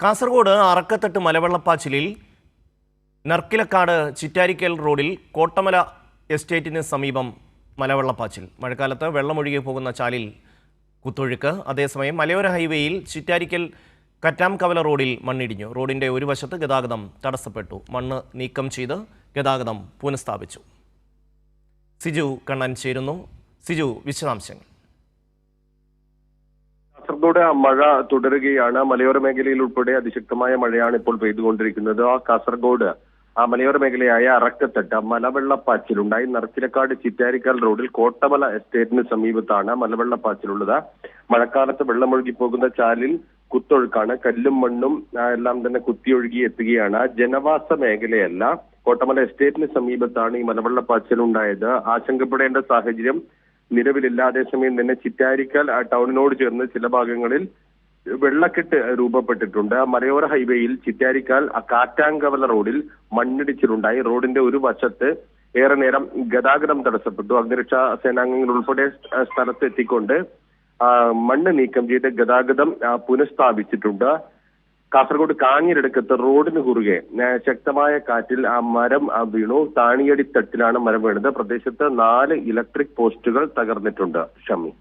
കാസർഗോഡ് അറക്കത്തട്ട് മലവെള്ളപ്പാച്ചിലിൽ നർക്കിലക്കാട് ചിറ്റാരിക്കൽ റോഡിൽ കോട്ടമല എസ്റ്റേറ്റിന് സമീപം മലവെള്ളപ്പാച്ചിൽ. മഴക്കാലത്ത് വെള്ളമൊഴുകി പോകുന്ന ചാലിൽ കുത്തൊഴുക്ക്. അതേസമയം മലയോര ഹൈവേയിൽ ചിറ്റാരിക്കൽ കറ്റാംകവല റോഡിൽ മണ്ണിടിഞ്ഞു. റോഡിന്റെ ഒരു വശത്ത് ഗതാഗതം തടസ്സപ്പെട്ടു. മണ്ണ് നീക്കം ചെയ്ത് ഗതാഗതം പുനഃസ്ഥാപിച്ചു. സിജു കണ്ണൻ ചേരുന്നു. സിജു, വിശദാംശങ്ങൾ. കാസർഗോഡ് മഴ തുടരുകയാണ്. മലയോര മേഖലയിൽ ഉൾപ്പെടെ അതിശക്തമായ മഴയാണ് ഇപ്പോൾ പെയ്തുകൊണ്ടിരിക്കുന്നത്. കാസർഗോഡ് മലയോര മേഖലയായ അറക്കത്തട്ട് മലവെള്ളപ്പാച്ചിലുണ്ടായി. നർക്കിലക്കാട് ചിറ്റാരിക്കൽ റോഡിൽ കോട്ടമല എസ്റ്റേറ്റിന് സമീപത്താണ് മലവെള്ളപ്പാച്ചിലുള്ളത്. മഴക്കാലത്ത് വെള്ളമൊഴുകി പോകുന്ന ചാലിൽ കുത്തൊഴുക്കാണ്. കല്ലും മണ്ണും എല്ലാം തന്നെ കുത്തിയൊഴുകി എത്തുകയാണ്. ജനവാസ മേഖലയല്ല. കോട്ടമല എസ്റ്റേറ്റിന് സമീപത്താണ് ഈ മലവെള്ളപ്പാച്ചിലുണ്ടായത്. ആശങ്കപ്പെടേണ്ട സാഹചര്യം നിലവിലില്ല. അതേസമയം തന്നെ ചിറ്റാരിക്കൽ ടൗണിനോട് ചേർന്ന് ചില ഭാഗങ്ങളിൽ വെള്ളക്കെട്ട് രൂപപ്പെട്ടിട്ടുണ്ട്. മലയോര ഹൈവേയിൽ ചിറ്റാരിക്കാൽ കാറ്റാംകവല റോഡിൽ മണ്ണിടിച്ചിലുണ്ടായി. റോഡിന്റെ ഒരു വശത്ത് ഏറെ നേരം ഗതാഗതം തടസ്സപ്പെട്ടു. അഗ്നിരക്ഷാ സേനാംഗങ്ങൾ ഉൾപ്പെടെ സ്ഥലത്ത് എത്തിക്കൊണ്ട് മണ്ണ് നീക്കം ചെയ്ത് ഗതാഗതം പുനഃസ്ഥാപിച്ചിട്ടുണ്ട്. കാസർഗോഡ് കാഞ്ഞിരടുക്കത്ത് റോഡിന് കുറുകെ ശക്തമായ കാറ്റിൽ മരം വീണു. താണിയടിത്തട്ടിലാണ് മരം വീണത്. പ്രദേശത്ത് 4 ഇലക്ട്രിക് പോസ്റ്റുകൾ തകർന്നിട്ടുണ്ട്. ഷമി.